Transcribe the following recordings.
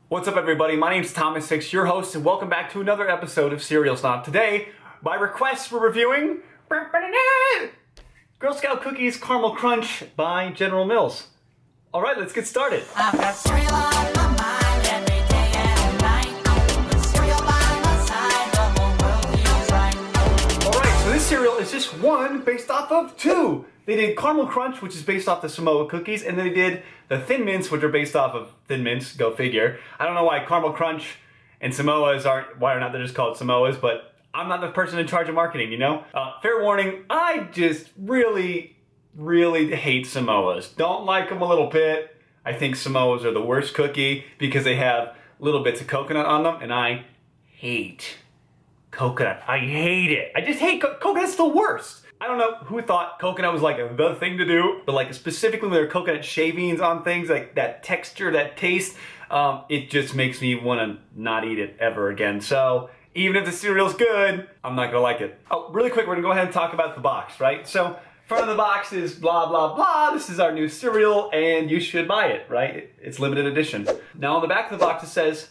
What's up, everybody? My name's Thomas Hicks, your host, and welcome back to another episode of Cereal Snob. Today, by request, we're reviewing Girl Scout Cookies Caramel Crunch by General Mills. All right, let's get started. I've got cereal on my mind every day and night. With cereal by my side, the whole world feels right. All right, so this cereal is just one based off of two. They did Caramel Crunch, which is based off the Samoa cookies, and then they did the Thin Mints, which are based off of Thin Mints, go figure. I don't know why Caramel Crunch and Samoas aren't, why are not they just called Samoas, but I'm not the person in charge of marketing, you know? Fair warning, I just really hate Samoas. Don't like them a little bit. I think Samoas are the worst cookie because they have little bits of coconut on them, and I hate coconut. I hate it. I just hate coconut's the worst. I don't know who thought coconut was like the thing to do, but like specifically with their coconut shavings on things, like that texture, that taste, it just makes me want to not eat it ever again. So even if the cereal's good, I'm not gonna like it. Oh, really quick, we're gonna go ahead and talk about the box, right? So front of the box is blah, blah, blah. This is our new cereal and you should buy it, right? It's limited edition. Now on the back of the box it says,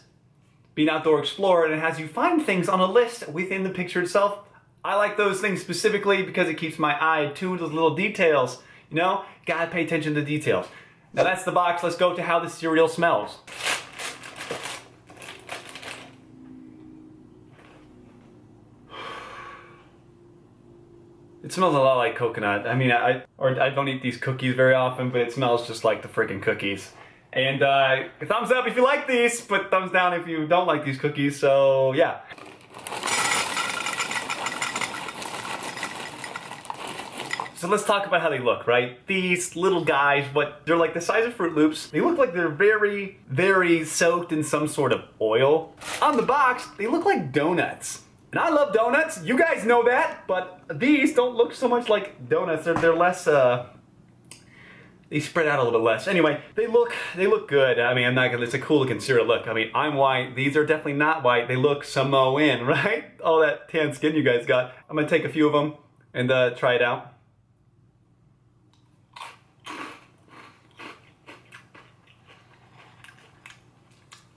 be an outdoor explorer, and it has you find things on a list within the picture itself. I like those things specifically because it keeps my eye tuned to those little details. You know, gotta pay attention to details. Now that's the box. Let's go to how the cereal smells. It smells a lot like coconut. I mean, I don't eat these cookies very often, but it smells just like the freaking cookies. And thumbs up if you like these, but thumbs down if you don't like these cookies. So yeah. So let's talk about how they look, right? These little guys, they're like the size of Fruit Loops. They look like they're very, very soaked in some sort of oil. On the box, they look like donuts. And I love donuts, you guys know that, but these don't look so much like donuts. They're less, they spread out a little less. Anyway, they look good. I mean, I'm not gonna, it's a cool looking cereal. Look, I mean, I'm white. These are definitely not white. They look Samoan, right? All that tan skin you guys got. I'm gonna take a few of them and try it out.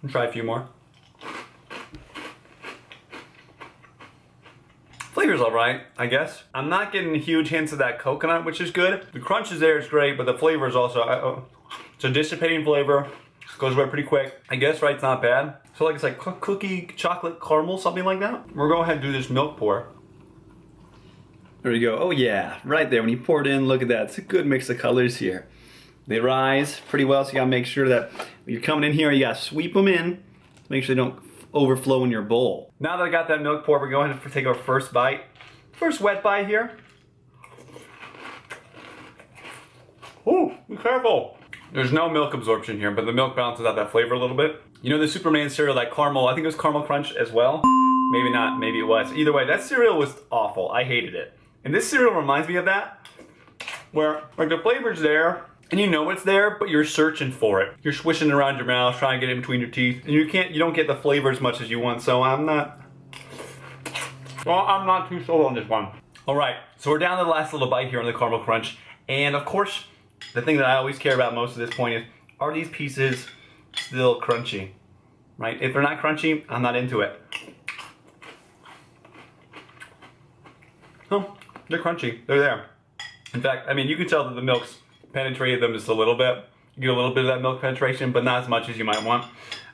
And try a few more. Flavor's alright, I guess. I'm not getting huge hints of that coconut, which is good. The crunch is there, it's great, but the flavor is also, it's a dissipating flavor. Goes away pretty quick. I guess, right, it's not bad. So like it's like cookie, chocolate, caramel, something like that. We're going to go ahead and do this milk pour. There you go. Oh yeah, right there. When you pour it in, look at that. It's a good mix of colors here. They rise pretty well, so you gotta make sure that when you're coming in here, you gotta sweep them in. Make sure they don't overflow in your bowl. Now that I got that milk pour, we're going to take our first bite. First wet bite here. Ooh, be careful. There's no milk absorption here, but the milk balances out that flavor a little bit. You know the Superman cereal, that caramel, I think it was Caramel Crunch as well. Maybe not, maybe it was. Either way, that cereal was awful. I hated it. And this cereal reminds me of that, where like the flavor's there, and you know it's there, but you're searching for it. You're swishing around your mouth, trying to get it in between your teeth, and you don't get the flavor as much as you want, so I'm not too sold on this one. All right, so we're down to the last little bite here on the Caramel Crunch, and of course, the thing that I always care about most at this point is, are these pieces still crunchy, right? If they're not crunchy, I'm not into it. No, they're crunchy, they're there. In fact, I mean, you can tell that the milk's penetrated them just a little bit. You get a little bit of that milk penetration, but not as much as you might want.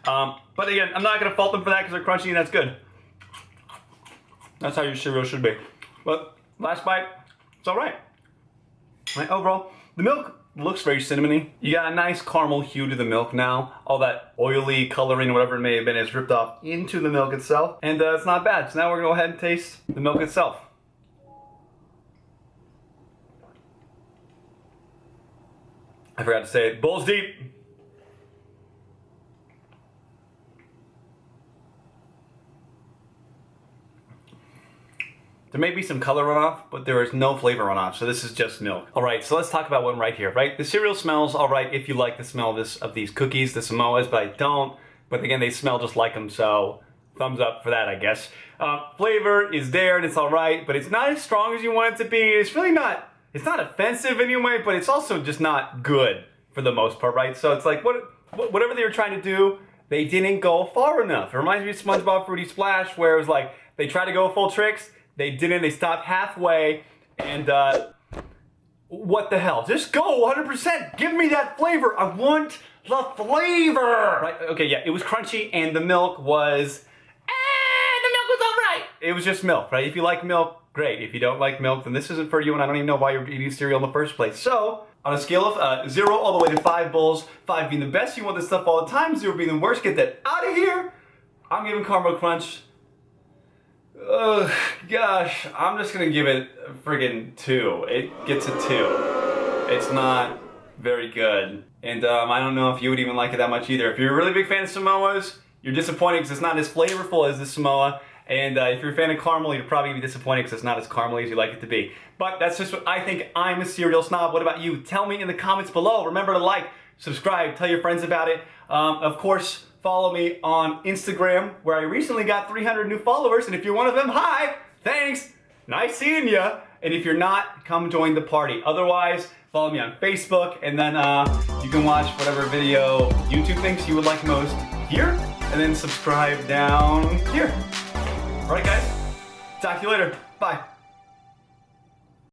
But again, I'm not gonna fault them for that because they're crunchy and that's good. That's how your cereal should be. But last bite, it's all right. Right, overall, the milk looks very cinnamony. You got a nice caramel hue to the milk now. All that oily coloring, whatever it may have been, is ripped off into the milk itself. And it's not bad. So now we're gonna go ahead and taste the milk itself. I forgot to say it. Bowls deep. There may be some color runoff, but there is no flavor runoff, so this is just milk. All right, so let's talk about one right here, right? The cereal smells all right if you like the smell of these cookies, the Samoas, but I don't. But again, they smell just like them, so thumbs up for that, I guess. Flavor is there and it's all right, but it's not as strong as you want it to be. It's really not. It's not offensive anyway, but it's also just not good for the most part, right? So it's like whatever they were trying to do, they didn't go far enough. It reminds me of SpongeBob Fruity Splash, where it was like, they tried to go full tricks, they didn't, they stopped halfway, and what the hell? Just go 100%, give me that flavor, I want the flavor! Right, okay, yeah, it was crunchy, and the milk was, the milk was alright! It was just milk, right? If you like milk, great. If you don't like milk, then this isn't for you, and I don't even know why you're eating cereal in the first place. So, on a scale of 0 all the way to 5 bowls, 5 being the best, you want this stuff all the time, 0 being the worst, get that out of here. I'm giving Caramel Crunch, gosh, I'm just gonna give it a friggin' 2. It gets a 2. It's not very good. And I don't know if you would even like it that much either. If you're a really big fan of Samoas, you're disappointed because it's not as flavorful as the Samoa. And if you're a fan of caramel, you'd probably be disappointed because it's not as caramely as you like it to be. But that's just what I think. I'm a cereal snob. What about you? Tell me in the comments below. Remember to like, subscribe, tell your friends about it. Of course, follow me on Instagram, where I recently got 300 new followers. And if you're one of them, hi, thanks, nice seeing ya. And if you're not, come join the party. Otherwise, follow me on Facebook, and then you can watch whatever video YouTube thinks you would like most here, and then subscribe down here. Alright guys, talk to you later. Bye.